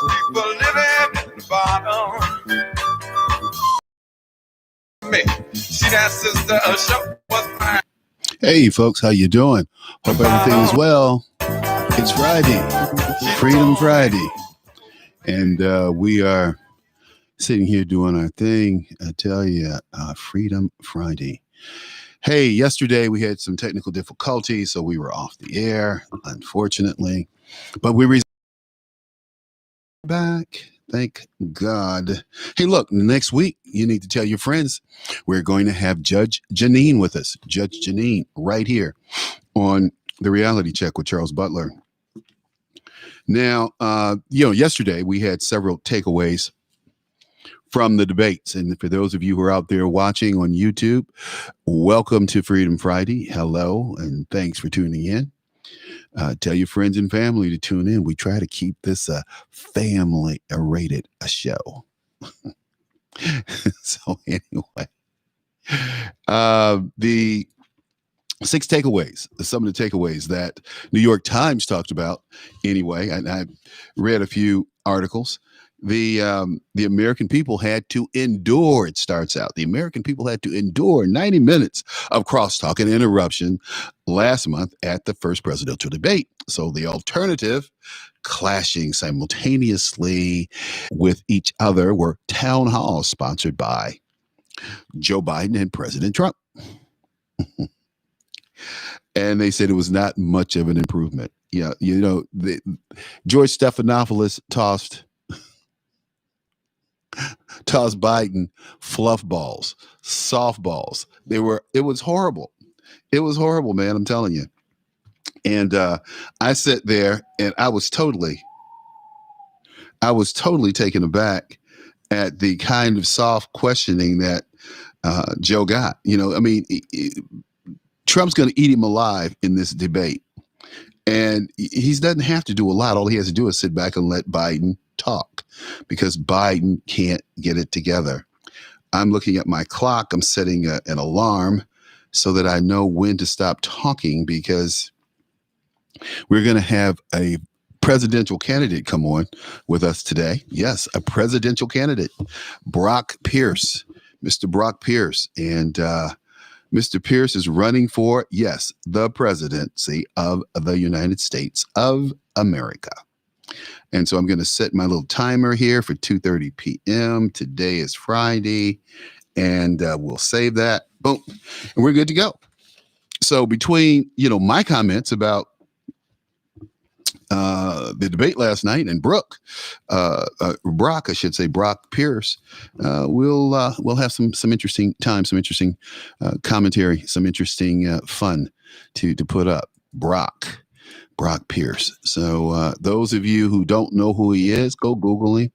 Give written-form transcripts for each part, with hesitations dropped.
people living at the bottom. See that sister, show was mine. Hey folks, how you doing? Hope everything is well. It's Friday, Freedom Friday, and we are sitting here doing our thing. I tell you, Freedom Friday. Hey, yesterday we had some technical difficulties, so we were off the air, unfortunately, but we back. Thank God. Hey, look, next week, you need to tell your friends we're going to have Judge Janine with us. Judge Janine right here on The Reality Check with Charles Butler. Now, yesterday we had several takeaways from the debates. And for those of you who are out there watching on YouTube, welcome to Freedom Friday. Hello, and thanks for tuning in. Tell your friends and family to tune in. We try to keep this a family-rated show. So anyway, the 6 takeaways, some of the takeaways that New York Times talked about anyway, and I read a few articles. The American people had to endure, it starts out, the American people had to endure 90 minutes of crosstalk and interruption last month at the first presidential debate. So the alternative, clashing simultaneously with each other, were town halls sponsored by Joe Biden and President Trump. And they said it was not much of an improvement. Yeah, George Stephanopoulos tossed Biden fluff balls, softballs. It was horrible. It was horrible, man. I'm telling you. And I sat there and I was totally taken aback at the kind of soft questioning that Joe got. Trump's going to eat him alive in this debate. And he doesn't have to do a lot. All he has to do is sit back and let Biden talk, because Biden can't get it together. I'm looking at my clock. I'm setting an alarm so that I know when to stop talking, because we're going to have a presidential candidate come on with us today. Yes, a presidential candidate, Brock Pierce, Mr. Brock Pierce. And Mr. Pierce is running for, yes, the presidency of the United States of America. And so I'm going to set my little timer here for 2:30 p.m. Today is Friday, and we'll save that. Boom. And we're good to go. So between, my comments about the debate last night and Brock Pierce, we'll have some interesting time, some interesting commentary, some interesting fun to put up. Brock Pierce. So those of you who don't know who he is, go Google him,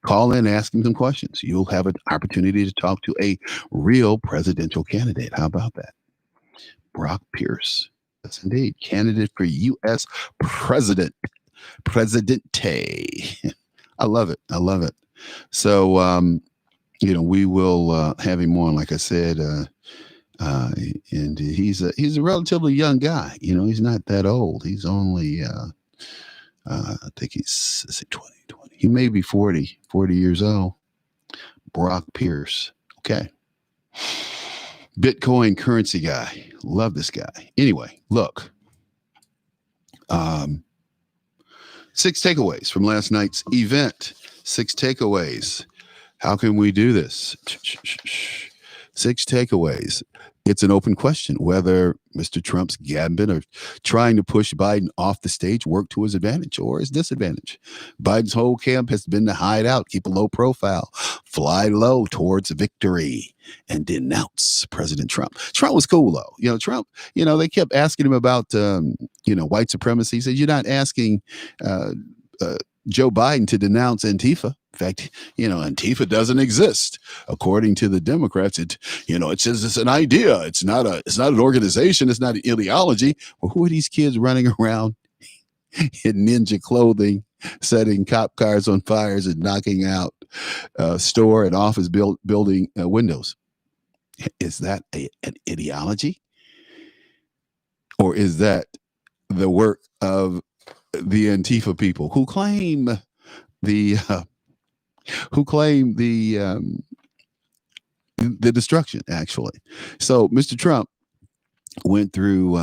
call in, ask him some questions. You'll have an opportunity to talk to a real presidential candidate. How about that? Brock Pierce. Yes, indeed. Candidate for U.S. Presidente. I love it. So, we will have him on, like I said, and he's a relatively young guy. He's not that old. He's only, I think he's 20. He may be 40 years old. Brock Pierce. Okay. Bitcoin currency guy. Love this guy. Anyway, look. 6 takeaways from last night's event. 6 takeaways. How can we do this? 6 takeaways. It's an open question whether Mr. Trump's gambit or trying to push Biden off the stage work to his advantage or his disadvantage. Biden's whole camp has been to hide out, keep a low profile, fly low towards victory, and denounce President Trump. Trump was cool, though. Trump, they kept asking him about, white supremacy. He said, you're not asking Joe Biden to denounce Antifa. In fact, Antifa doesn't exist. According to the Democrats, it's just an idea. It's not an organization. It's not an ideology. Well, who are these kids running around in ninja clothing, setting cop cars on fires and knocking out store and office building windows? Is that an ideology? Or is that the work of the Antifa people who claim the who claimed the destruction, actually. So Mr. Trump went through,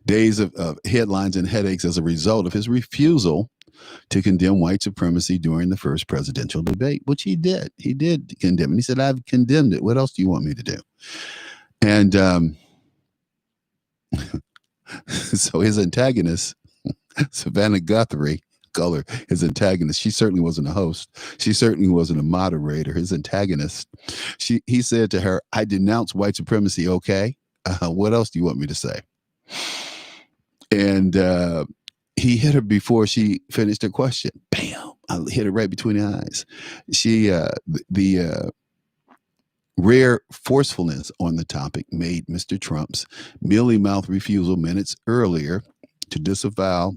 days of headlines and headaches as a result of his refusal to condemn white supremacy during the first presidential debate, which he did. He did condemn it. He said, I've condemned it. What else do you want me to do? And so his antagonist, Savannah Guthrie, color his antagonist. She certainly wasn't a host. She certainly wasn't a moderator. His antagonist, he said to her, I denounce white supremacy. Okay. What else do you want me to say? And he hit her before she finished her question. Bam! I hit her right between the eyes. She, the rare forcefulness on the topic made Mr. Trump's mealy-mouthed refusal minutes earlier to disavow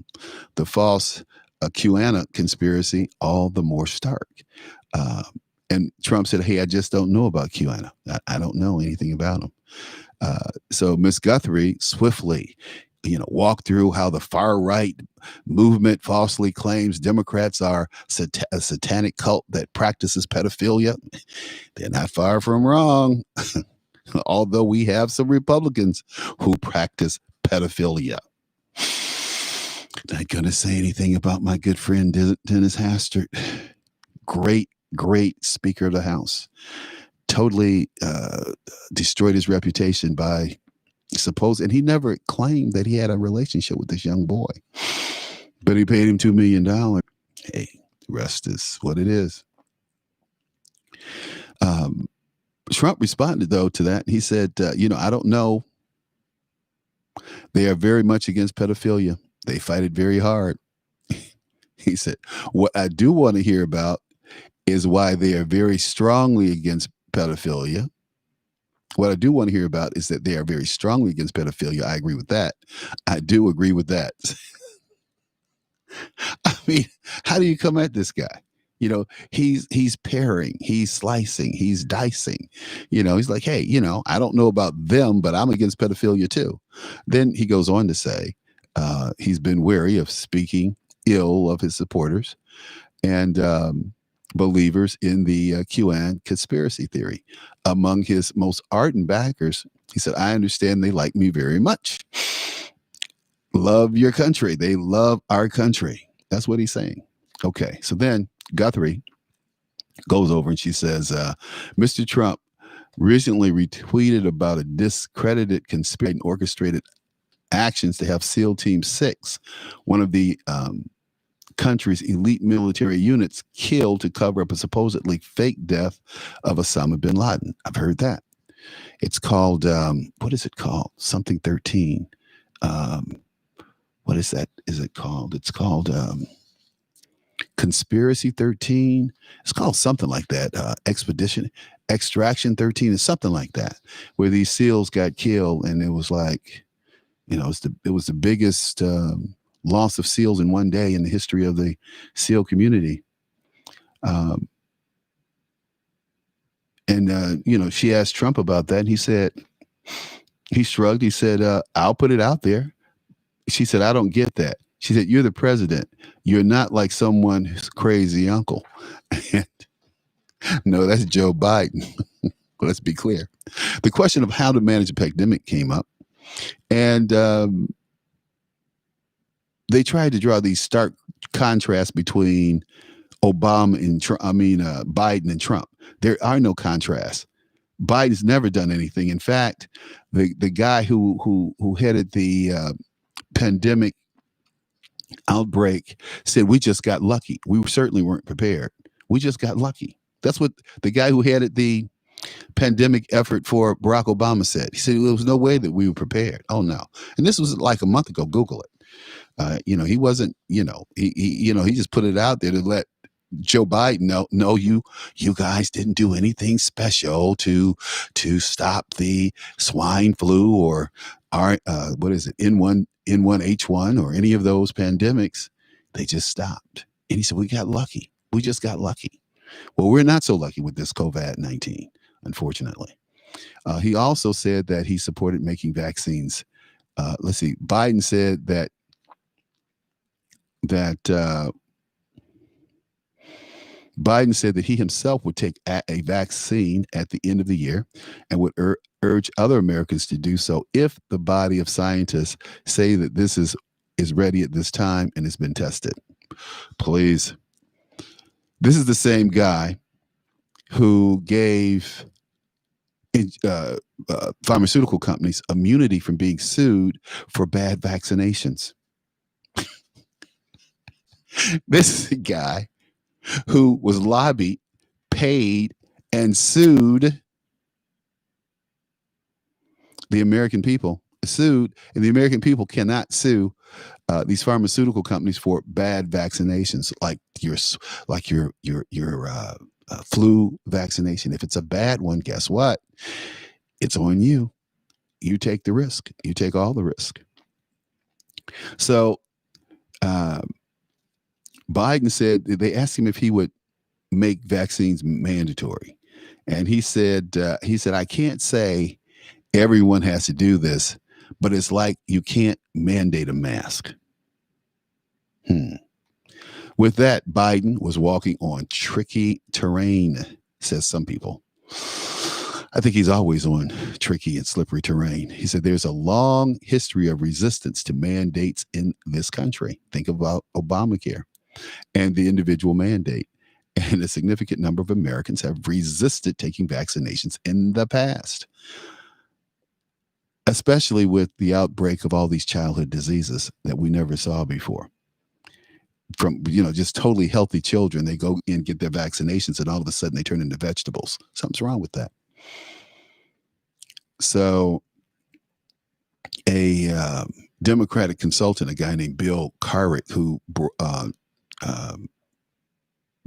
the false QAnon conspiracy all the more stark. And Trump said, hey, I just don't know about QAnon. I don't know anything about them. So Miss Guthrie swiftly, walked through how the far right movement falsely claims Democrats are a satanic cult that practices pedophilia. They're not far from wrong, although we have some Republicans who practice pedophilia. Not going to say anything about my good friend Dennis Hastert. Great Speaker of the House. Totally destroyed his reputation by and he never claimed that he had a relationship with this young boy, but he paid him $2 million. Hey, the rest is what it is. Trump responded, though, to that. He said, I don't know. They are very much against pedophilia. They fight it very hard. He said, what I do want to hear about is why they are very strongly against pedophilia. What I do want to hear about is that they are very strongly against pedophilia. I agree with that. I do agree with that. I mean, how do you come at this guy? He's pairing, he's slicing, he's dicing. He's like, hey, I don't know about them, but I'm against pedophilia too. Then he goes on to say he's been wary of speaking ill of his supporters and believers in the QAnon conspiracy theory. Among his most ardent backers, he said, I understand they like me very much. Love your country. They love our country. That's what he's saying. Okay. So then Guthrie goes over and she says, Mr. Trump recently retweeted about a discredited conspiracy and orchestrated actions to have SEAL Team 6, one of the country's elite military units, killed to cover up a supposedly fake death of Osama bin Laden. I've heard that. It's called, what is it called? Something 13. What is that? Is it called? It's called Conspiracy 13. It's called something like that. Extraction 13 is something like that, where these SEALs got killed. And it was like, it was the biggest loss of SEALs in one day in the history of the SEAL community. She asked Trump about that. And he shrugged. He said, I'll put it out there. She said, I don't get that. She said, you're the president. You're not like someone's crazy uncle. No, that's Joe Biden. Let's be clear. The question of how to manage a pandemic came up. And they tried to draw these stark contrasts between Biden and Trump. There are no contrasts. Biden's never done anything. In fact, the guy who headed the pandemic outbreak said, we just got lucky. We certainly weren't prepared. We just got lucky. That's what the guy who headed the pandemic effort for Barack Obama said. He said there was no way that we were prepared. Oh no. And this was like a month ago. Google it. He wasn't, he just put it out there to let Joe Biden know you guys didn't do anything special to stop the swine flu or N1H1 or any of those pandemics. They just stopped. And he said, we got lucky. We just got lucky. Well, we're not so lucky with this COVID-19, unfortunately. He also said that he supported making vaccines. Biden said that Biden said that he himself would take a vaccine at the end of the year and would urge other Americans to do so if the body of scientists say that this is ready at this time and has been tested. Please. This is the same guy who gave pharmaceutical companies immunity from being sued for bad vaccinations. This is a guy who was lobbied, paid, and sued the American people. And the American people cannot sue these pharmaceutical companies for bad vaccinations, like your flu vaccination. If it's a bad one, guess what? It's on you. You take the risk. You take all the risk. So Biden said, they asked him if he would make vaccines mandatory, and he said, I can't say everyone has to do this, but it's like you can't mandate a mask. With that, Biden was walking on tricky terrain, says some people. I think he's always on tricky and slippery terrain. He said there's a long history of resistance to mandates in this country. Think about Obamacare and the individual mandate. And a significant number of Americans have resisted taking vaccinations in the past, especially with the outbreak of all these childhood diseases that we never saw before. From, just totally healthy children, they go and get their vaccinations and all of a sudden they turn into vegetables. Something's wrong with that. So a Democratic consultant, a guy named Bill Carrick, who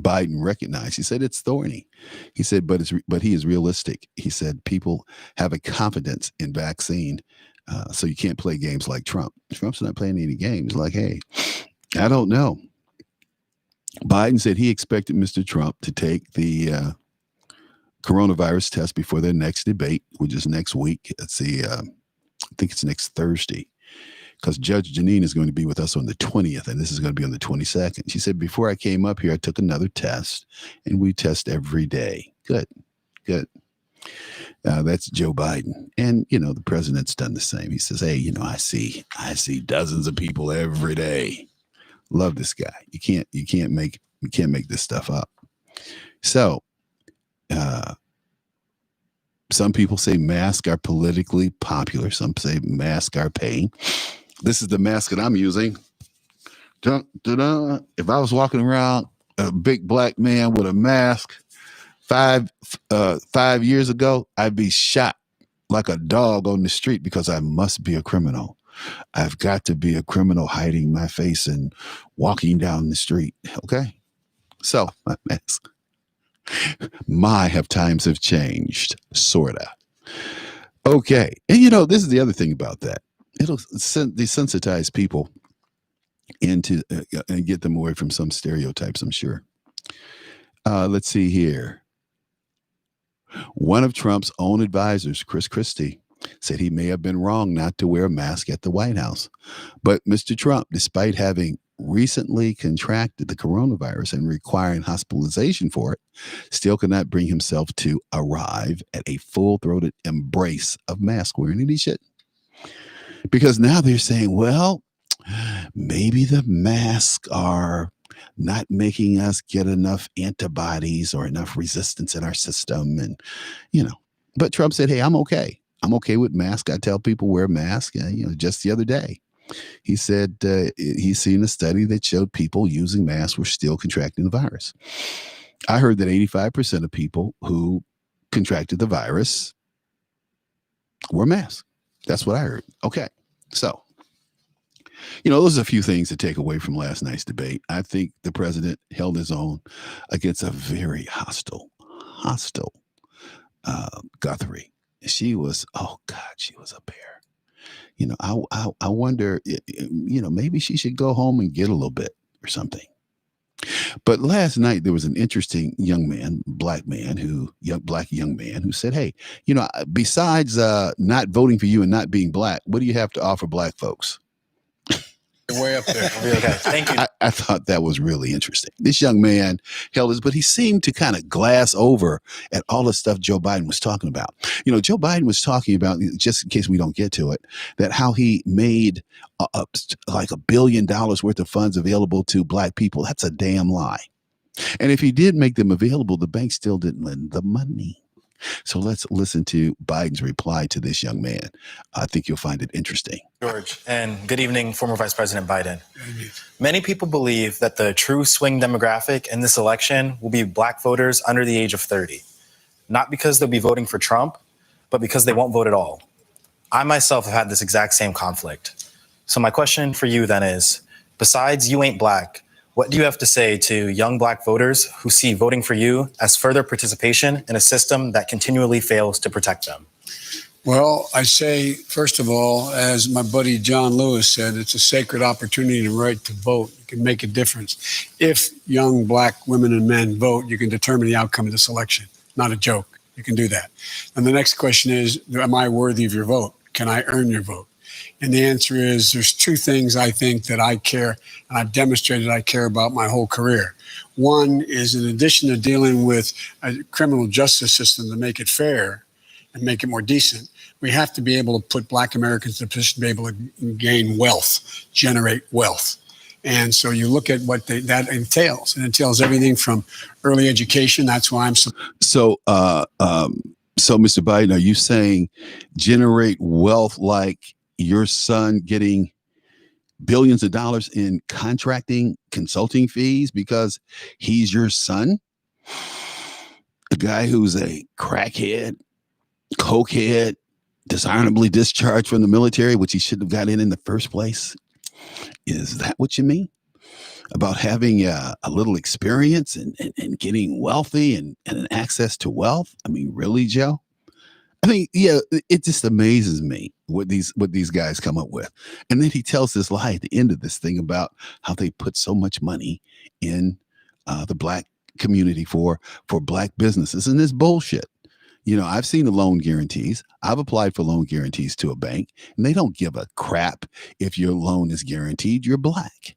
Biden recognized, he said it's thorny. He said, but he is realistic. He said people have a confidence in vaccine, so you can't play games like Trump. Trump's not playing any games. Like, hey, I don't know. Biden said he expected Mr. Trump to take the coronavirus test before their next debate, which is next week. Let's see, I think it's next Thursday, because Judge Janine is going to be with us on the 20th, and this is going to be on the 22nd. She said, before I came up here, I took another test, and we test every day. Good. That's Joe Biden. And, the president's done the same. He says, hey, I see dozens of people every day. Love this guy. You can't make this stuff up. So, some people say masks are politically popular. Some say masks are paying. This is the mask that I'm using. Dun, dun, dun. If I was walking around a big black man with a mask 5 years ago, I'd be shot like a dog on the street because I must be a criminal. I've got to be a criminal hiding my face and walking down the street. Okay. So my mask. Times have changed, sorta. Okay. And this is the other thing about that. It'll desensitize people into and get them away from some stereotypes, I'm sure. Let's see here. One of Trump's own advisors, Chris Christie, said he may have been wrong not to wear a mask at the White House. But Mr. Trump, despite having recently contracted the coronavirus and requiring hospitalization for it, still could not bring himself to arrive at a full-throated embrace of mask wearing. And he should. Because now they're saying, well, maybe the masks are not making us get enough antibodies or enough resistance in our system. And, but Trump said, hey, I'm okay. I'm okay with masks. I tell people wear masks. Just the other day, he said he's seen a study that showed people using masks were still contracting the virus. I heard that 85% of people who contracted the virus wore masks. That's what I heard. Okay. So, those are a few things to take away from last night's debate. I think the president held his own against a very hostile Guthrie. She was a bear. I wonder, maybe she should go home and get a little bit or something. But last night there was an interesting black young man who said, hey, besides not voting for you and not being black, what do you have to offer black folks? way up there. Okay. Thank you. I thought that was really interesting. This young man held his, but he seemed to kind of glass over at all the stuff Joe Biden was talking about. You know, Joe Biden was talking about, just in case we don't get to it, that how he made like $1 billion worth of funds available to black people. That's a damn lie. And if he did make them available, the bank still didn't lend the money. So let's listen to Biden's reply to this young man. I think you'll find it interesting. George, and good evening, former Vice President Biden. Many people believe that the true swing demographic in this election will be black voters under the age of 30. Not because they'll be voting for Trump, but because they won't vote at all. I myself have had this exact same conflict. So my question for you then is, besides you ain't black, what do you have to say to young black voters who see voting for you as further participation in a system that continually fails to protect them? Well, I say, first of all, as my buddy John Lewis said, it's a sacred opportunity and right to vote. You can make a difference. If young black women and men vote, you can determine the outcome of this election. Not a joke. You can do that. And the next question is, am I worthy of your vote? Can I earn your vote? And the answer is there's two things I think that I care, and I've demonstrated I care about my whole career. One is, in addition to dealing with a criminal justice system to make it fair and make it more decent, we have to be able to put black Americans in a position to be able to gain wealth, generate wealth. And so you look at what that entails. It entails everything from early education. That's why I'm so. So, Mr. Biden, are you saying generate wealth like your son getting billions of dollars in contracting consulting fees because he's your son? A guy who's a crackhead, cokehead, dishonorably discharged from the military, which he shouldn't have got in the first place. Is that what you mean about having a little experience and getting wealthy and an access to wealth? I mean, really, Joe? I mean, yeah, it just amazes me what these guys come up with. And then he tells this lie at the end of this thing about how they put so much money in the black community for black businesses. And this bullshit. You know, I've seen the loan guarantees. I've applied for loan guarantees to a bank, and they don't give a crap if your loan is guaranteed. You're black.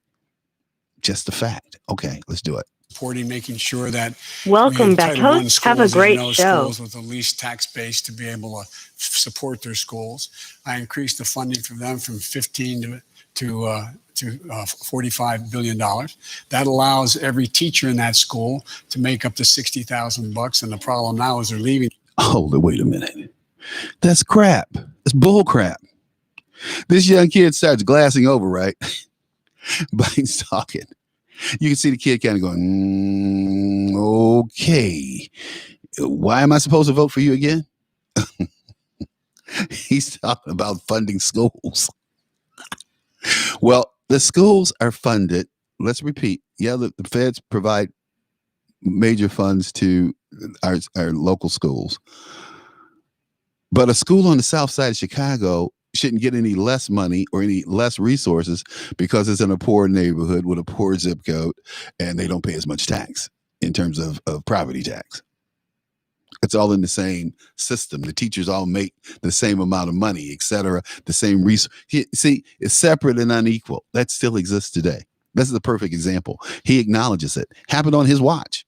Just a fact. Okay, let's do it. Supporting, making sure that welcome back, hosts. Have a great show. Schools with the least tax base to be able to support their schools. I increased the funding for them from 15 to $45 billion. That allows every teacher in that school to make up to $60,000. And the problem now is they're leaving. Hold it. Wait a minute. That's crap. That's bull crap. This young kid starts glassing over, right? Biden's talking. You can see the kid kind of going, okay, why am I supposed to vote for you again? He's talking about funding schools. Well, the schools are funded. Let's repeat. Yeah, the feds provide major funds to our local schools. But a school on the south side of Chicago shouldn't get any less money or any less resources because it's in a poor neighborhood with a poor zip code and they don't pay as much tax in terms of property tax. It's all in the same system. The teachers all make the same amount of money, et cetera, the same resource. See, it's separate and unequal. That still exists today. This is a perfect example. He acknowledges it. Happened on his watch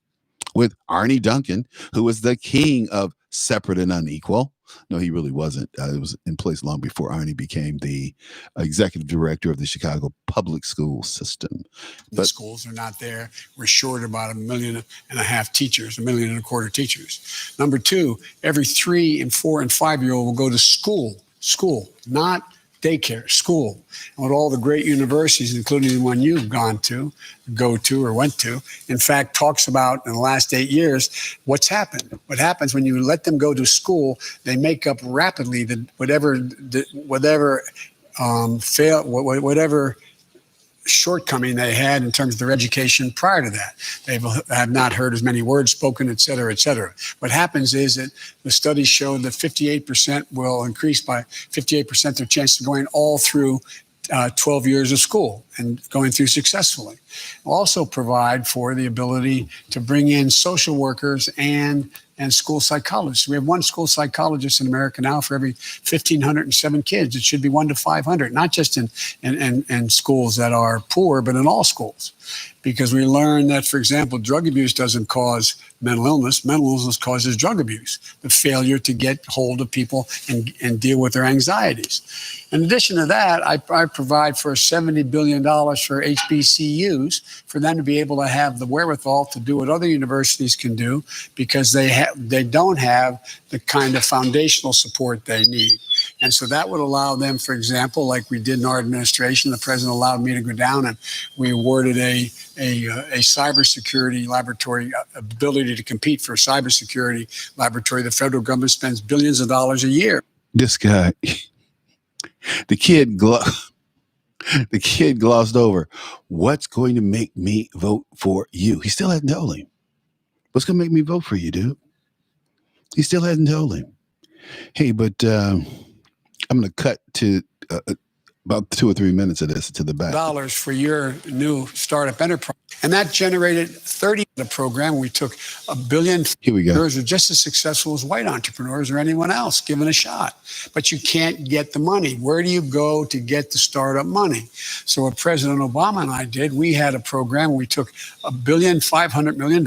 with Arnie Duncan, who was the king of separate and unequal. No, he really wasn't. It was in place long before Arnie became the executive director of the Chicago public school system. But the schools are not there. We're short about 1.5 million teachers, 1.25 million teachers. Number two, every 3 and 4 and 5-year-old will go to school, not daycare, school. And with all the great universities, including the one you've gone to, went to, in fact, talks about in the last 8 years, what's happened. What happens when you let them go to school, they make up rapidly whatever shortcoming they had in terms of their education prior to that. They have not heard as many words spoken, et cetera, et cetera. What happens is that the studies show that 58% will increase by 58% their chance of going all through 12 years of school and going through successfully. We'll also provide for the ability to bring in social workers and and school psychologists. We have one school psychologist in America now for every 1,507 kids. It should be 1 to 500, not just in schools that are poor, but in all schools. Because we learn that, for example, drug abuse doesn't cause mental illness. Mental illness causes drug abuse, the failure to get hold of people and deal with their anxieties. In addition to that, I provide for $70 billion for HBCUs for them to be able to have the wherewithal to do what other universities can do, because they don't have the kind of foundational support they need. And so that would allow them, for example, like we did in our administration, the president allowed me to go down and we awarded a cybersecurity laboratory, ability to compete for a cybersecurity laboratory. The federal government spends billions of dollars a year. This guy, the kid glossed over. What's going to make me vote for you? He still hadn't told him. What's going to make me vote for you, dude? He still hadn't told him. Hey, but I'm going to cut to about 2 or 3 minutes of this to the back. Dollars for your new startup enterprise. And that generated 30 the program. We took $1 billion. Here we go. Entrepreneurs are just as successful as white entrepreneurs or anyone else given a shot. But you can't get the money. Where do you go to get the startup money? So what President Obama and I did, we had a program. We took $1.5 billion.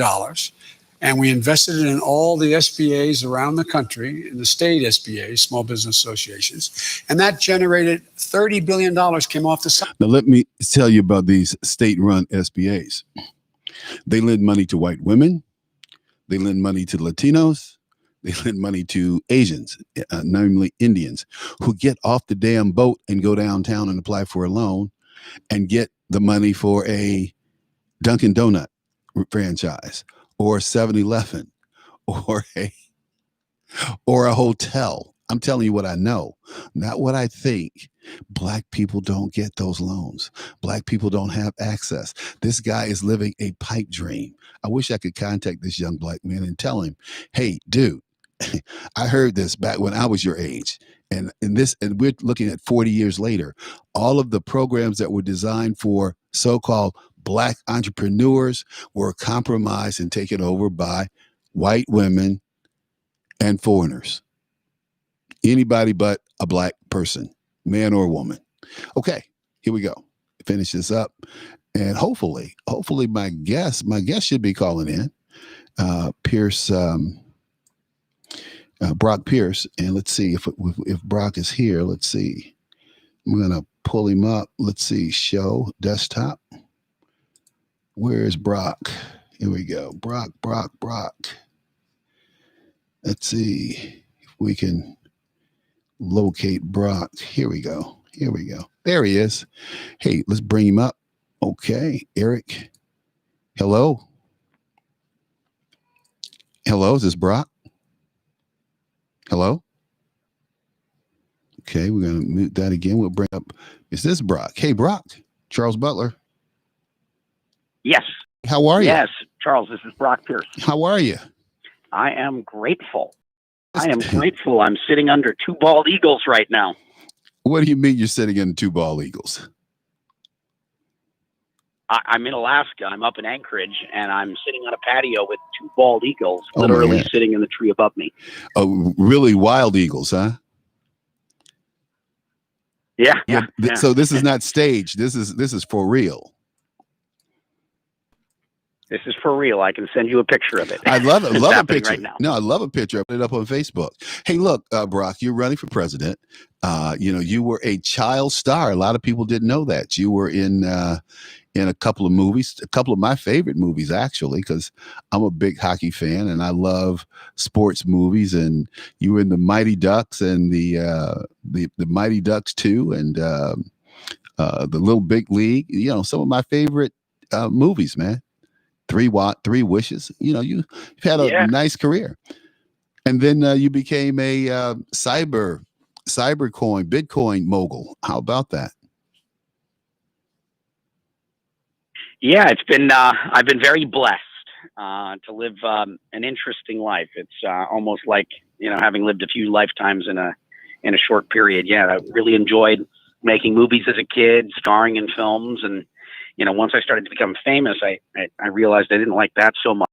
And we invested it in all the SBAs around the country, in the state SBAs, small business associations. And that generated $30 billion came off the side. Now, let me tell you about these state-run SBAs. They lend money to white women. They lend money to Latinos. They lend money to Asians, namely Indians, who get off the damn boat and go downtown and apply for a loan and get the money for a Dunkin' Donut franchise, or 7-Eleven, or a hotel. I'm telling you what I know, not what I think. Black people don't get those loans. Black people don't have access. This guy is living a pipe dream. I wish I could contact this young black man and tell him, hey, dude, I heard this back when I was your age. And we're looking at 40 years later, all of the programs that were designed for so-called Black entrepreneurs were compromised and taken over by white women and foreigners. Anybody but a black person, man or woman. Okay, here we go. Finish this up. And hopefully my guest should be calling in. Pierce, Brock Pierce. And let's see if Brock is here. Let's see. I'm going to pull him up. Let's see. Show desktop. Where is Brock? Here we go. Brock. Let's see if we can locate Brock. Here we go. There he is. Hey, let's bring him up. Okay, Eric. Hello, is this Brock? Hello? Okay, we're going to mute that again. We'll bring up, is this Brock? Hey, Brock. Charles Butler. Yes. How are you? Yes, Charles, this is Brock Pierce. How are you? I am grateful. I'm sitting under 2 bald eagles right now. What do you mean you're sitting under 2 bald eagles? I'm in Alaska. I'm up in Anchorage, and I'm sitting on a patio with 2 bald eagles literally sitting in the tree above me. Oh, really wild eagles, huh? Yeah. So this is not staged. This is for real. This is for real. I can send you a picture of it. I love it. Love a picture right now. No, I love a picture. I put it up on Facebook. Hey, look, Brock, you're running for president. You were a child star. A lot of people didn't know that. You were in a couple of movies, a couple of my favorite movies, actually, because I'm a big hockey fan and I love sports movies. And you were in the Mighty Ducks and the Mighty Ducks 2 and the Little Big League. Some of my favorite movies, man. 3 Wishes. You've had a nice career, and then you became a Bitcoin mogul. How about that? Yeah, it's been. I've been very blessed to live an interesting life. It's almost like having lived a few lifetimes in a short period. Yeah, I really enjoyed making movies as a kid, starring in films, and once I started to become famous, I realized I didn't like that so much.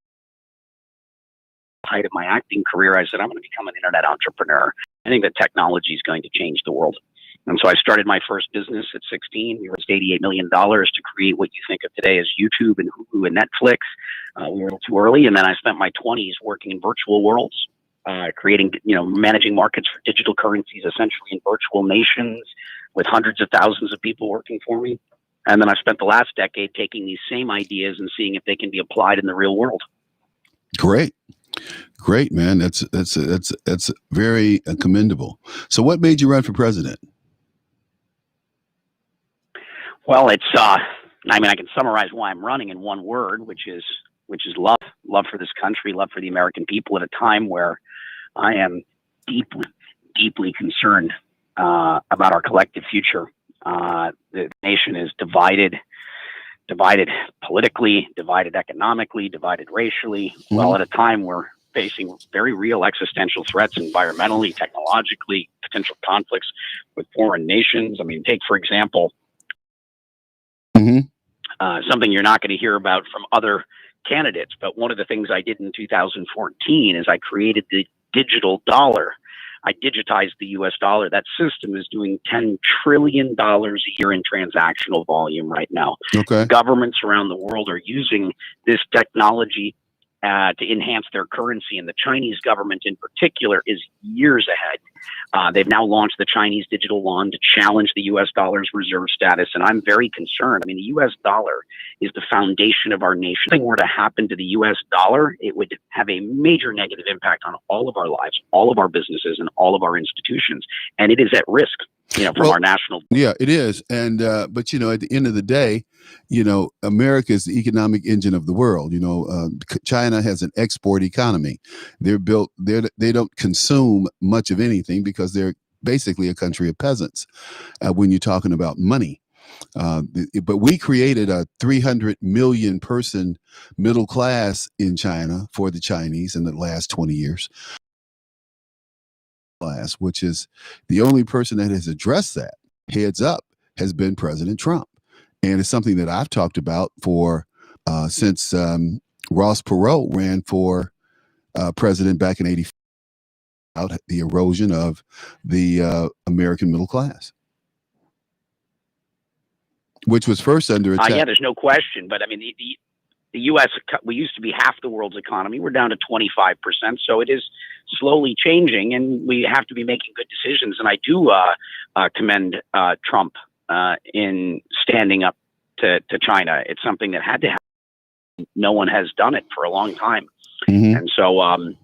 height of my acting career, I said, I'm going to become an internet entrepreneur. I think that technology is going to change the world. And so I started my first business at 16. We raised $88 million to create what you think of today as YouTube and Hulu and Netflix. We were a little too early. And then I spent my 20s working in virtual worlds, creating, managing markets for digital currencies, essentially in virtual nations with hundreds of thousands of people working for me. And then I spent the last decade taking these same ideas and seeing if they can be applied in the real world. Great, man. That's very commendable. So what made you run for president? Well, it's, I can summarize why I'm running in one word, which is love for this country, love for the American people at a time where I am deeply, deeply concerned about our collective future. The nation is divided politically, divided economically, divided racially. Mm-hmm. Well, at a time we're facing very real existential threats environmentally, technologically, potential conflicts with foreign nations. Take, for example, something you're not going to hear about from other candidates, but one of the things I did in 2014 is I created the digital dollar. I digitized the US dollar. That system is doing $10 trillion a year in transactional volume right now. Okay. Governments around the world are using this technology to enhance their currency, and the Chinese government in particular is years ahead. They've now launched the Chinese digital yuan to challenge the US dollar's reserve status, and I'm very concerned. The US dollar is the foundation of our nation. If something were to happen to the US dollar, it would have a major negative impact on all of our lives, all of our businesses, and all of our institutions, and it is at risk. From our national. Yeah, it is. And, but, at the end of the day, America is the economic engine of the world. China has an export economy. They don't consume much of anything because they're basically a country of peasants when you're talking about money. But we created a 300 million person middle class in China for the Chinese in the last 20 years. Class, which is the only person that has addressed that heads up has been President Trump. And it's something that I've talked about for since Ross Perot ran for president back in '85, about the erosion of the American middle class, which was first under attack. Yeah, there's no question. But the U.S., we used to be half the world's economy. We're down to 25%. So it is slowly changing, and we have to be making good decisions. And I do commend Trump in standing up to China. It's something that had to happen. No one has done it for a long time. Mm-hmm. And so,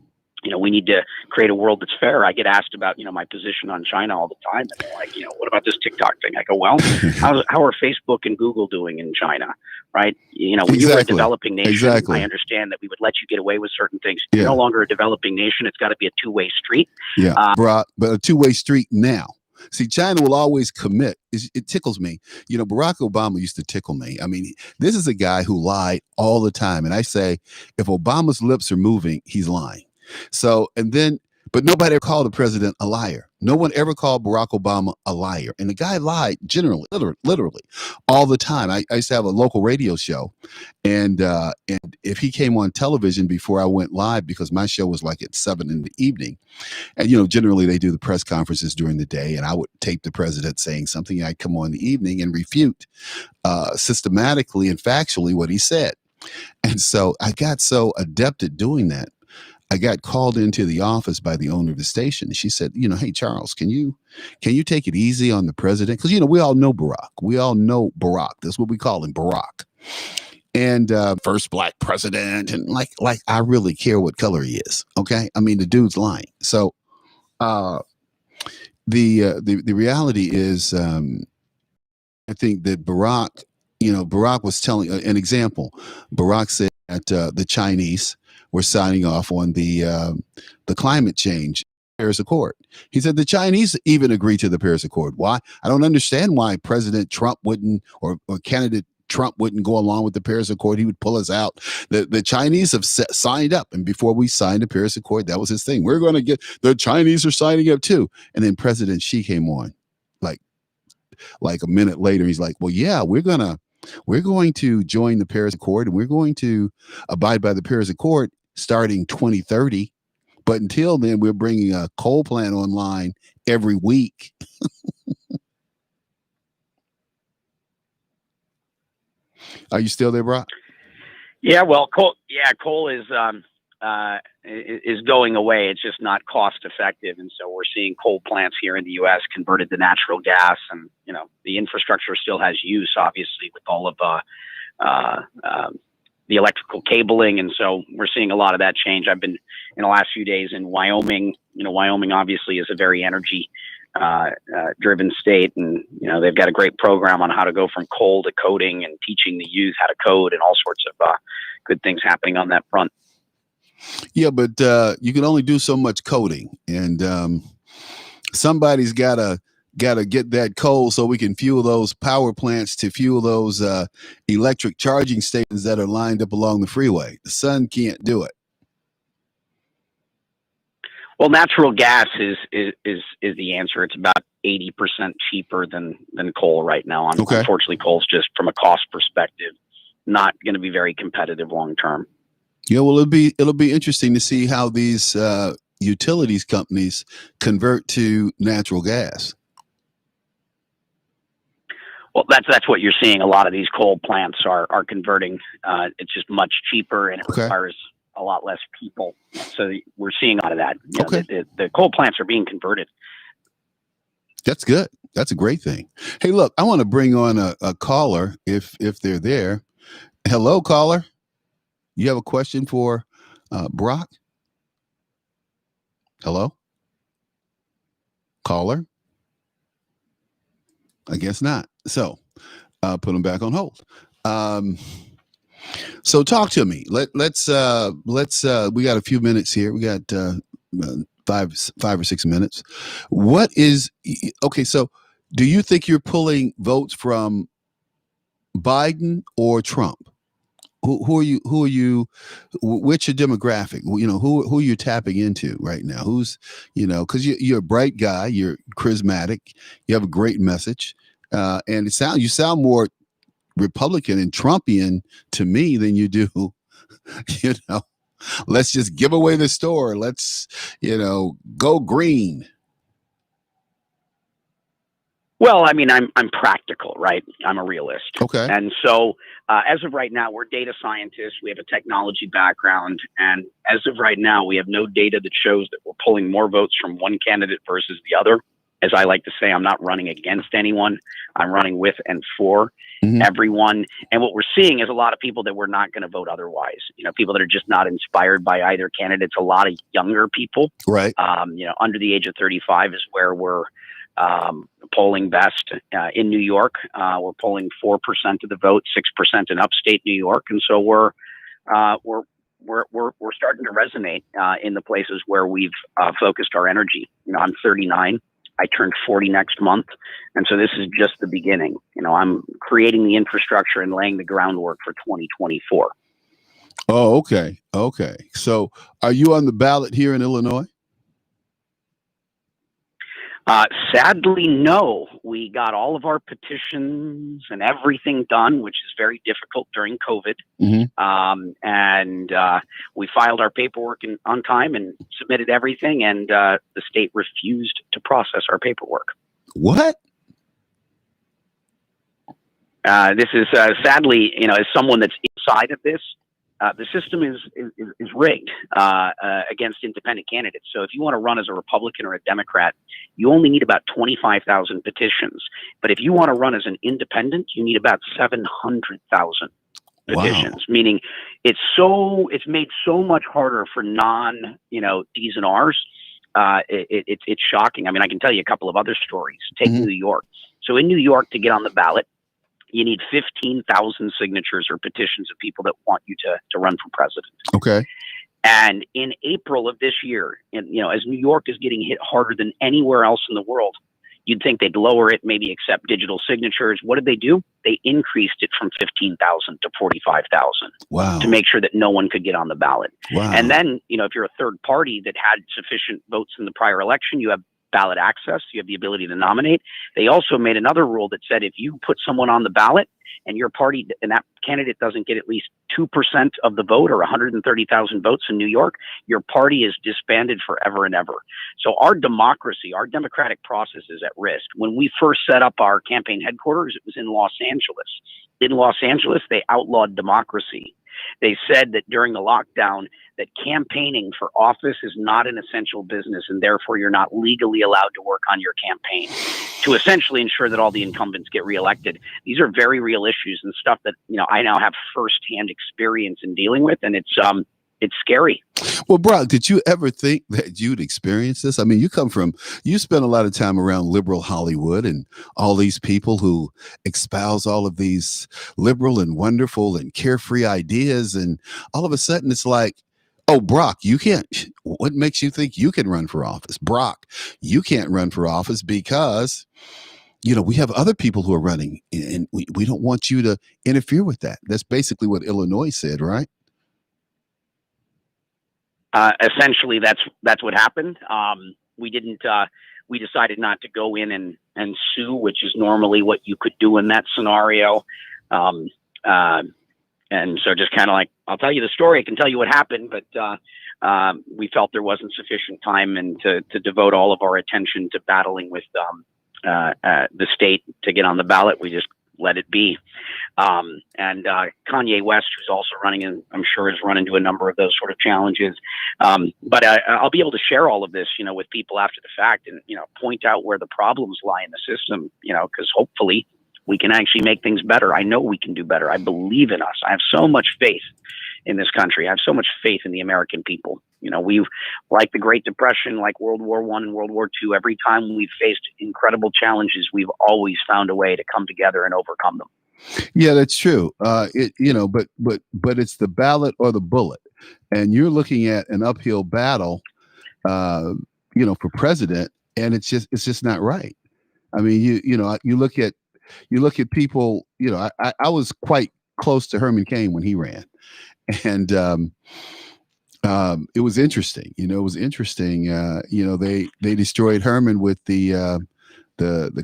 we need to create a world that's fair. I get asked about, my position on China all the time. And they're like, what about this TikTok thing? I go, well, how are Facebook and Google doing in China? Right. When you were a developing nation, I understand that we would let you get away with certain things. Yeah. You're no longer a developing nation. It's got to be a two-way street. Yeah, Barack, but a two-way street now. See, China will always commit. It tickles me. Barack Obama used to tickle me. This is a guy who lied all the time. And I say, if Obama's lips are moving, he's lying. So, but nobody ever called the president a liar. No one ever called Barack Obama a liar. And the guy lied generally, literally all the time. I used to have a local radio show. And if he came on television before I went live, because my show was like at 7 in the evening, and, generally they do the press conferences during the day, and I would tape the president saying something. I'd come on in the evening and refute systematically and factually what he said. And so I got so adept at doing that. I got called into the office by the owner of the station. She said, hey, Charles, can you take it easy on the president? Because, we all know Barack. We all know Barack. That's what we call him, Barack. And first black president. And like I really care what color he is. Okay. The dude's lying. So the reality is I think that Barack was telling an example. Barack said that the Chinese were signing off on the climate change Paris Accord. He said the Chinese even agreed to the Paris Accord. Why? I don't understand why President Trump wouldn't, or candidate Trump wouldn't go along with the Paris Accord. He would pull us out. The Chinese have signed up, and before we signed the Paris Accord, that was his thing. We're going to get the Chinese are signing up too. And then President Xi came on, like a minute later. He's like, well, yeah, we're going to join the Paris Accord, and we're going to abide by the Paris Accord starting 2030. But until then, we're bringing a coal plant online every week. Are you still there, Brock? Yeah, well, coal. Yeah, coal is going away. It's just not cost effective, and so we're seeing coal plants here in the U.S. converted to natural gas, and the infrastructure still has use, obviously, with all of the electrical cabling, and so we're seeing a lot of that change. I've been in the last few days in Wyoming. Wyoming obviously is a very energy driven state, and they've got a great program on how to go from coal to coding and teaching the youth how to code and all sorts of good things happening on that front. Yeah, but you can only do so much coding, and somebody's gotta get that coal so we can fuel those power plants to fuel those electric charging stations that are lined up along the freeway. The sun can't do it. Well, natural gas is the answer. It's about 80% cheaper than coal right now. Okay. Unfortunately, coal's just from a cost perspective not going to be very competitive long term. Yeah, well, it'll be interesting to see how these utilities companies convert to natural gas. Well, that's what you're seeing. A lot of these coal plants are converting. It's just much cheaper, and it requires a lot less people. So we're seeing a lot of that. The coal plants are being converted. That's good. That's a great thing. Hey, look, I want to bring on a caller if they're there. Hello, caller. You have a question for Brock? Hello? Caller? I guess not. So put him back on hold. So talk to me. Let's we got a few minutes here. We got 5 or 6 minutes. So do you think you're pulling votes from Biden or Trump? Who are you? Which are demographic? Who are you tapping into right now? Who's, because you're a bright guy, you're charismatic, you have a great message, and you sound more Republican and Trumpian to me than you do. Let's just give away the store. Let's go green. Well, I mean, I'm practical, right? I'm a realist. Okay. And so as of right now, we're data scientists. We have a technology background. And as of right now, we have no data that shows that we're pulling more votes from one candidate versus the other. As I like to say, I'm not running against anyone. I'm running with and for everyone. And what we're seeing is a lot of people that we're not going to vote otherwise. People that are just not inspired by either candidate. A lot of younger people, right? Under the age of 35 is where we're polling best. In New York, we're polling 4% of the vote, 6% in upstate New York, and so we're starting to resonate in the places where we've focused our energy. I'm 39. I turned 40 next month, and so this is just the beginning. I'm creating the infrastructure and laying the groundwork for 2024. Oh, okay. So, are you on the ballot here in Illinois? Sadly, no. We got all of our petitions and everything done, which is very difficult during COVID. And we filed our paperwork on time and submitted everything, and the state refused to process our paperwork. What? This is sadly, as someone that's inside of this, the system is rigged against independent candidates. So if you want to run as a Republican or a Democrat, you only need about 25,000 petitions. But if you want to run as an independent, you need about 700,000 petitions. Wow. Meaning it's made so much harder for non, D's and R's. It's shocking. I mean, I can tell you a couple of other stories. Take New York. So in New York, to get on the ballot, you need 15,000 signatures or petitions of people that want you to run for president. Okay. And in April of this year, as New York is getting hit harder than anywhere else in the world, you'd think they'd lower it, maybe accept digital signatures. What did they do? They increased it from 15,000 to 45,000. Wow. To make sure that no one could get on the ballot. Wow. And then, if you're a third party that had sufficient votes in the prior election, you have ballot access. You have the ability to nominate. They also made another rule that said if you put someone on the ballot and your party and that candidate doesn't get at least 2% of the vote or 130,000 votes in New York, your party is disbanded forever and ever. So our democracy, our democratic process is at risk. When we first set up our campaign headquarters, it was in Los Angeles. In Los Angeles, they outlawed democracy. They said that during the lockdown that campaigning for office is not an essential business, and therefore you're not legally allowed to work on your campaign to essentially ensure that all the incumbents get reelected. These are very real issues and stuff that, I now have firsthand experience in dealing with, and it's scary. Well, Brock, did you ever think that you'd experience this? I mean, you spend a lot of time around liberal Hollywood and all these people who espouse all of these liberal and wonderful and carefree ideas. And all of a sudden it's like, oh, Brock, you can't. What makes you think you can run for office? Brock, you can't run for office because, we have other people who are running and we don't want you to interfere with that. That's basically what Illinois said, right? Essentially, that's what happened. We decided not to go in and sue, which is normally what you could do in that scenario. And so just kind of like, I'll tell you the story. I can tell you what happened, but we felt there wasn't sufficient time and to devote all of our attention to battling with the state to get on the ballot. We just let it be. And Kanye West, who's also running, and I'm sure has run into a number of those sort of challenges. But I'll be able to share all of this, with people after the fact and, point out where the problems lie in the system, because hopefully we can actually make things better. I know we can do better. I believe in us. I have so much faith in this country. I have so much faith in the American people. We've, like the Great Depression, like World War I and World War II, every time we've faced incredible challenges, we've always found a way to come together and overcome them. Yeah, that's true. But it's the ballot or the bullet, and you're looking at an uphill battle, for president, and it's just not right. I mean, you look at people. I was quite close to Herman Cain when he ran, and it was interesting. They destroyed Herman with the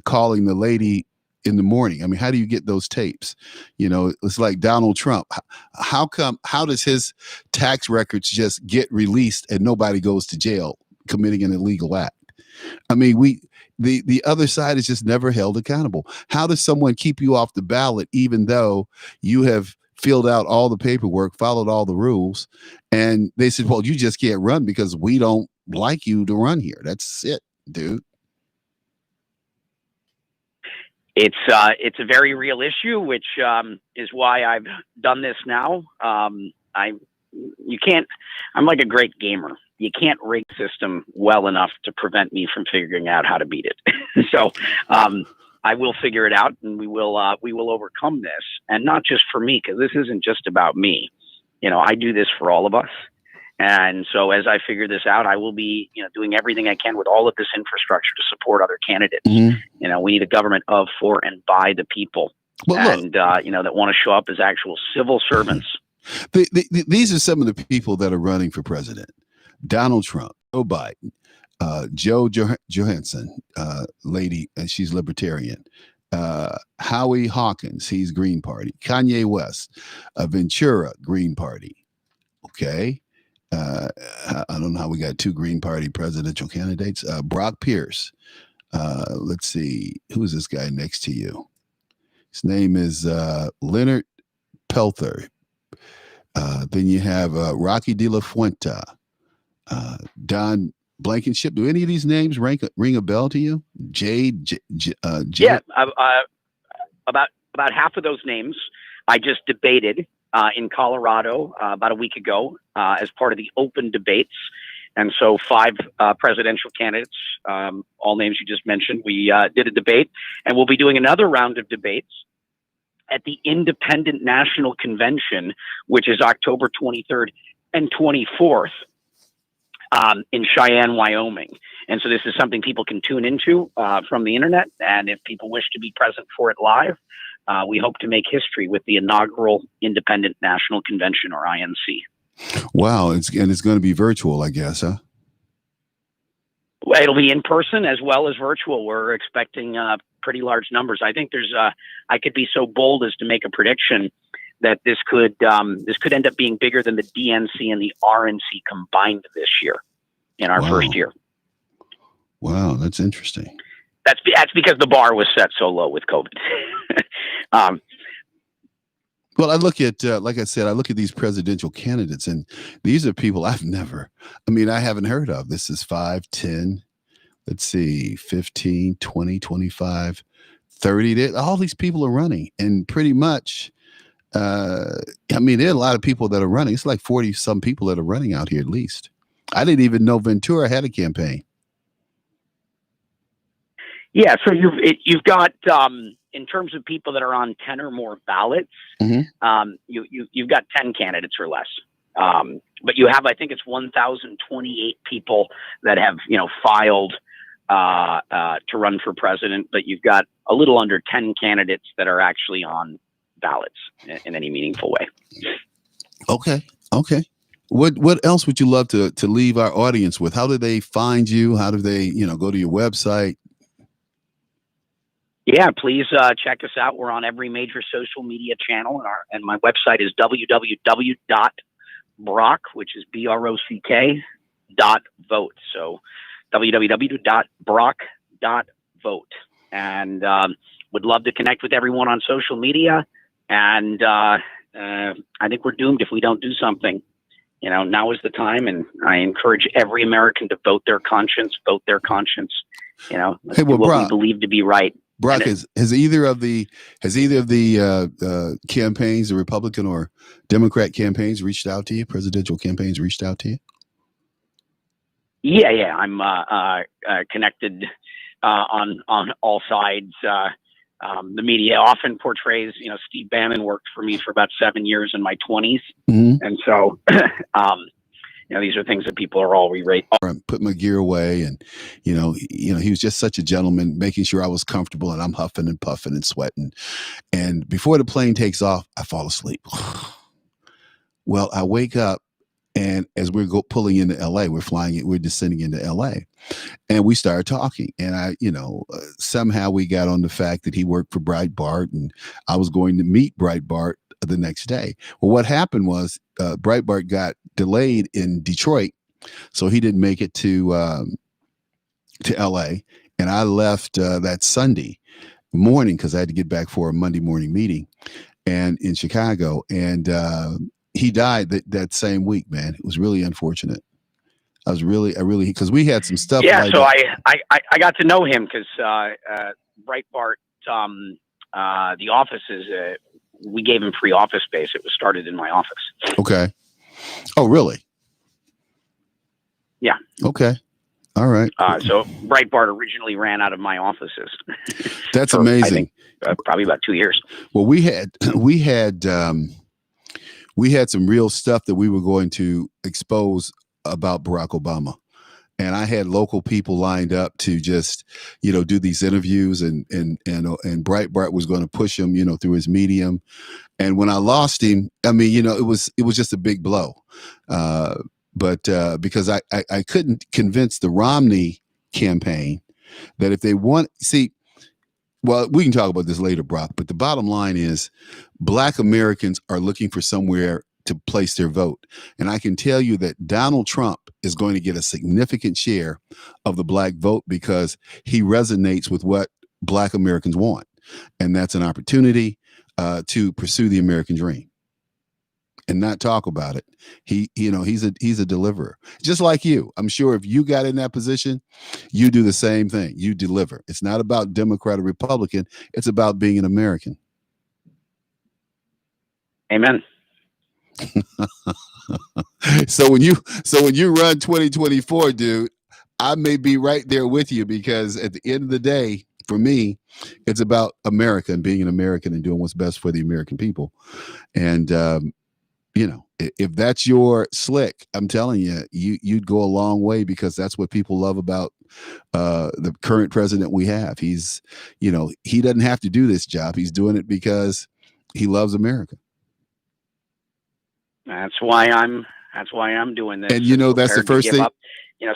calling the lady in the morning. I mean, how do you get those tapes? It's like Donald Trump. How does his tax records just get released and nobody goes to jail committing an illegal act? I mean, the other side is just never held accountable. How does someone keep you off the ballot even though you have filled out all the paperwork, followed all the rules, and they said, well, you just can't run because we don't like you to run here. That's it, dude. It's a very real issue, which is why I've done this now. I'm like a great gamer. You can't rig the system well enough to prevent me from figuring out how to beat it. So I will figure it out, and we will overcome this, and not just for me, because this isn't just about me. I do this for all of us. And so as I figure this out, I will be, doing everything I can with all of this infrastructure to support other candidates. Mm-hmm. We need a government of, for, and by the people. Well, and, that want to show up as actual civil servants. These are some of the people that are running for president. Donald Trump, Joe Biden, Joe Johansson, lady, and she's libertarian. Howie Hawkins, he's Green Party. Kanye West, Ventura, Green Party. Okay. I don't know how we got two Green Party presidential candidates. Brock Pierce. Let's see. Who's this guy next to you? His name is Leonard Pelther. Then you have Rocky De La Fuente, Don Blankenship. Do any of these names ring a bell to you? Jade? Yeah, about half of those names I just debated in Colorado about a week ago as part of the open debates. And so 5 presidential candidates, all names you just mentioned, we did a debate, and we'll be doing another round of debates at the Independent National Convention, which is October 23rd and 24th in Cheyenne, Wyoming. And so this is something people can tune into from the internet. And if people wish to be present for it live, we hope to make history with the inaugural Independent National Convention, or INC. Wow. It's going to be virtual, I guess, huh? Well, it'll be in person as well as virtual. We're expecting pretty large numbers. I think I could be so bold as to make a prediction that this could end up being bigger than the DNC and the RNC combined this year in our first year. Wow, that's interesting. That's because the bar was set so low with COVID. Well, I look at, like I said, I look at these presidential candidates, and these are people I haven't heard of. This is 5, 10, let's see, 15, 20, 25, 30. All these people are running, and pretty much, there are a lot of people that are running. It's like 40 some people that are running out here at least. I didn't even know Ventura had a campaign. Yeah, so you've got in terms of people that are on 10 or more ballots, you've got 10 candidates or less. But you have, I think it's 1,028 people that have filed to run for president. But you've got a little under 10 candidates that are actually on ballots in any meaningful way. Okay. What else would you love to leave our audience with? How do they find you? How do they go to your website? Yeah, please check us out. We're on every major social media channel, and my website is www.brock, which is BROCK.vote. So www.brock.vote, and would love to connect with everyone on social media. And I think we're doomed if we don't do something. Now is the time, and I encourage every American to vote their conscience. Let's do what Brock, we believe to be right. Brock, has either of the campaigns, the Republican or Democrat campaigns, reached out to you? Presidential campaigns reached out to you? Yeah. I'm connected on all sides. The media often portrays, Steve Bannon worked for me for about 7 years in my 20s, and so these are things that people are all put my gear away, and he was just such a gentleman, making sure I was comfortable, and I'm huffing and puffing and sweating, and before the plane takes off, I fall asleep. Well, I wake up, and as we're pulling into LA, we're descending into LA, and we started talking, and somehow we got on the fact that he worked for Breitbart, and I was going to meet Breitbart the next day. Well, what happened was Breitbart got delayed in Detroit, so he didn't make it to LA, and I left that Sunday morning because I had to get back for a Monday morning meeting, and in Chicago, and he died that same week. Man, it was really unfortunate. I really because we had some stuff. Yeah, so I got to know him because Breitbart, the offices. We gave him free office space. It was started in my office. Okay. Oh, really? Yeah. Okay. All right. So Breitbart originally ran out of my offices. That's amazing. I think, probably about 2 years. Well, we had some real stuff that we were going to expose about Barack Obama. And I had local people lined up to just, do these interviews, and Breitbart was going to push him, through his medium. And when I lost him, it was just a big blow. But because I couldn't convince the Romney campaign that if they want, well, we can talk about this later, Brock, but the bottom line is Black Americans are looking for somewhere to place their vote. And I can tell you that Donald Trump is going to get a significant share of the Black vote because he resonates with what Black Americans want. And that's an opportunity to pursue the American dream and not talk about it. He's a deliverer, just like you. I'm sure if you got in that position, you do the same thing. You deliver. It's not about Democrat or Republican. It's about being an American. Amen. So when you run 2024, dude, I may be right there with you, because at the end of the day, for me, it's about America and being an American and doing what's best for the American people. And if that's your slick, I'm telling you, you'd go a long way, because that's what people love about the current president we have. He's, he doesn't have to do this job. He's doing it because he loves America. That's why I'm doing this. And that's the first thing.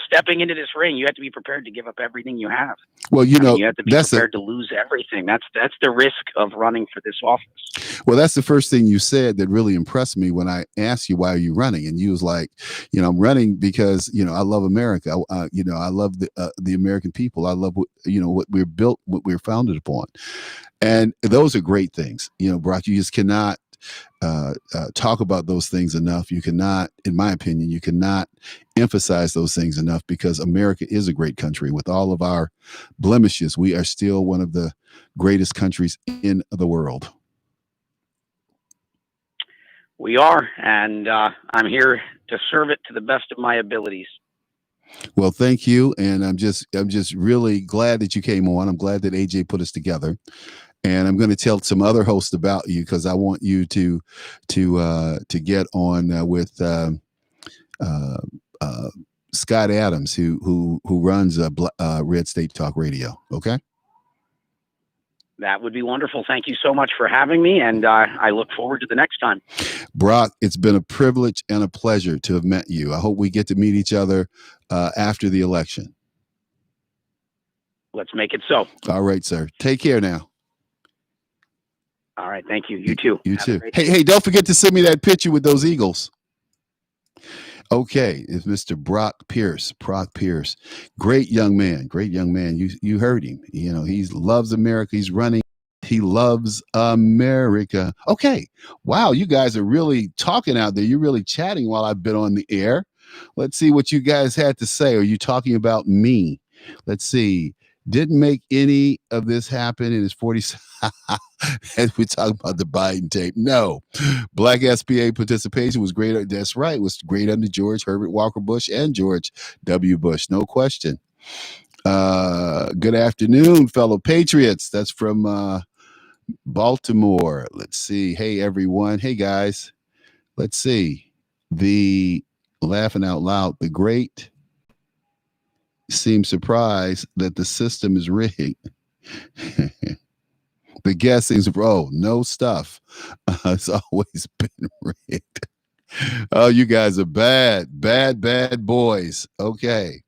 stepping into this ring, you have to be prepared to give up everything you have. Well, You have to be prepared to lose everything. That's the risk of running for this office. Well, that's the first thing you said that really impressed me when I asked you, why are you running? And you was like, I'm running because, I love America. I love the American people. I love what we're built, what we're founded upon. And those are great things. Brock, you just cannot talk about those things enough. You cannot, in my opinion, you cannot emphasize those things enough, because America is a great country. With all of our blemishes, we are still one of the greatest countries in the world. We are, and I'm here to serve it to the best of my abilities. Well, thank you, and I'm just really glad that you came on. I'm glad that AJ put us together. And I'm going to tell some other hosts about you, because I want you to get on with Scott Adams, who runs Red State Talk Radio. Okay, that would be wonderful. Thank you so much for having me, and I look forward to the next time. Brock, it's been a privilege and a pleasure to have met you. I hope we get to meet each other after the election. Let's make it so. All right, sir. Take care now. All right. Thank you. You too. You too. Hey, don't forget to send me that picture with those Eagles. Okay. It's Mr. Brock Pierce. Great young man. You heard him. He loves America. He's running. He loves America. Okay. Wow. You guys are really talking out there. You're really chatting while I've been on the air. Let's see what you guys had to say. Are you talking about me? Let's see. Didn't make any of this happen in his 40s. As we talk about the Biden tape. No. Black SPA participation was great. That's right. It was great under George Herbert Walker Bush and George W. Bush. No question. Good afternoon, fellow patriots. That's from Baltimore. Let's see. Hey, everyone. Hey, guys. Let's see. The laughing out loud. The great seems surprised that the system is rigged. The guest seems, no stuff. It's always been rigged. Oh, you guys are bad boys. Okay.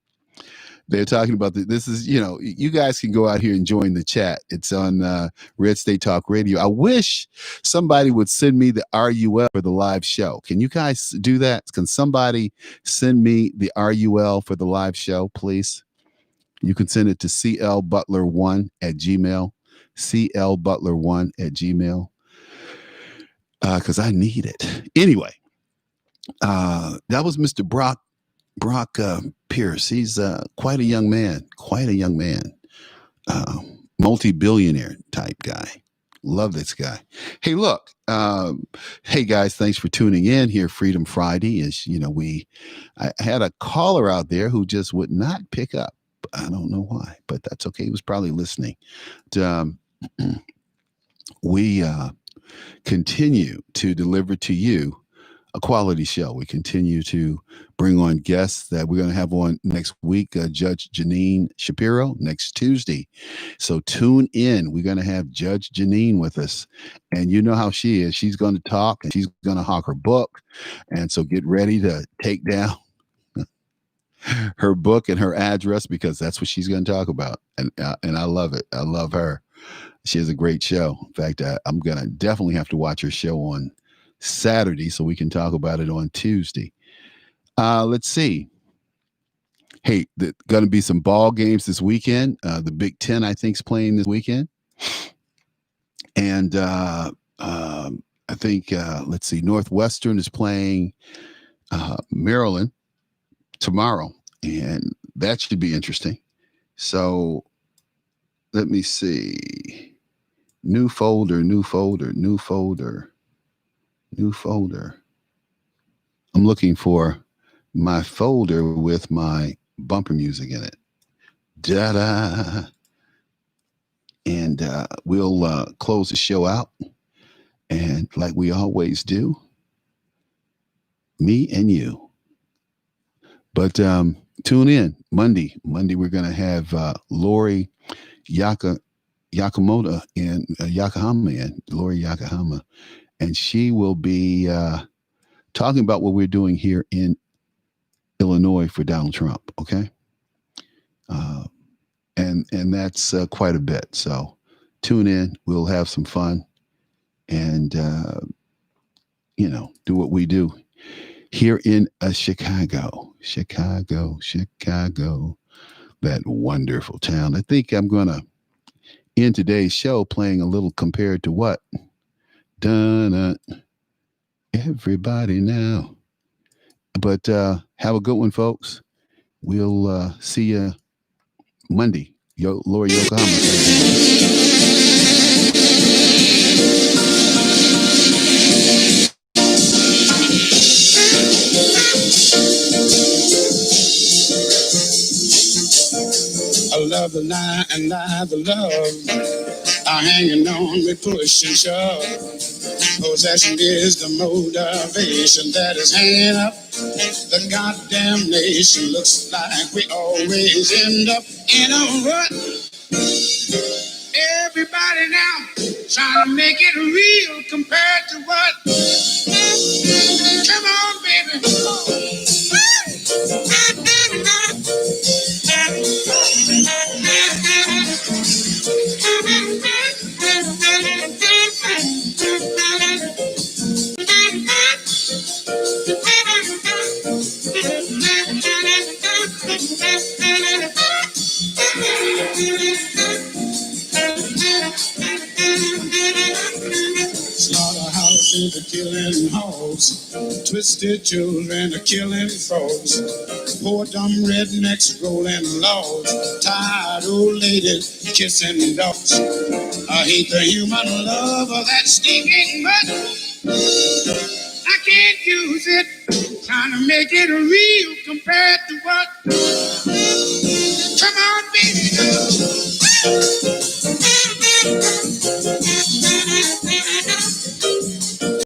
They're talking about this is, you guys can go out here and join the chat. It's on Red State Talk Radio. I wish somebody would send me the RUL for the live show. Can you guys do that? Can somebody send me the RUL for the live show, please? You can send it to clbutler1@gmail.com. clbutler1@gmail.com. Because I need it. Anyway, that was Mr. Brock Pierce. He's quite a young man. Multi-billionaire type guy. Love this guy. Hey, look. Hey, guys, thanks for tuning in here. Freedom Friday is, I had a caller out there who just would not pick up. I don't know why, but that's okay. He was probably listening. We continue to deliver to you a quality show. We continue to bring on guests that we're going to have on next week. Judge Janine Shapiro next Tuesday. So tune in. We're going to have Judge Janine with us. And you know how she is. She's going to talk and she's going to hawk her book. And so get ready to take down her book and her address, because that's what she's going to talk about. And I love it. I love her. She has a great show. In fact, I'm going to definitely have to watch her show on Saturday so we can talk about it on Tuesday. Let's see. Hey, going to be some ball games this weekend. The Big Ten, I think, is playing this weekend. And I think, let's see, Northwestern is playing Maryland tomorrow, and that should be interesting. So let me see. New folder. I'm looking for my folder with my bumper music in it. Da-da. And we'll close the show out. And like we always do, me and you. But tune in Monday. We're going to have Lori Yakamoto in Lori Yakahama. And she will be talking about what we're doing here in Illinois for Donald Trump. Okay. And that's quite a bit. So tune in. We'll have some fun and, do what we do here in Chicago, that wonderful town. I think I'm going to end today's show playing a little Compared to What. Done. Everybody now. But have a good one, folks. We'll see you Monday. Laura Yokohama. I love the lie and lie the love are hanging on me, push and shove. Possession is the motivation that is hanging up the goddamn nation. Looks like we always end up in a rut. Everybody now trying to make it real compared to what? Come on, baby. Slaughterhouses are killing hoes, twisted children are killing folks, poor dumb rednecks rolling logs, tired old ladies kissing dogs. I hate the human love of that stinking butt. I can't use it, trying to make it real compared to what? Come on, baby.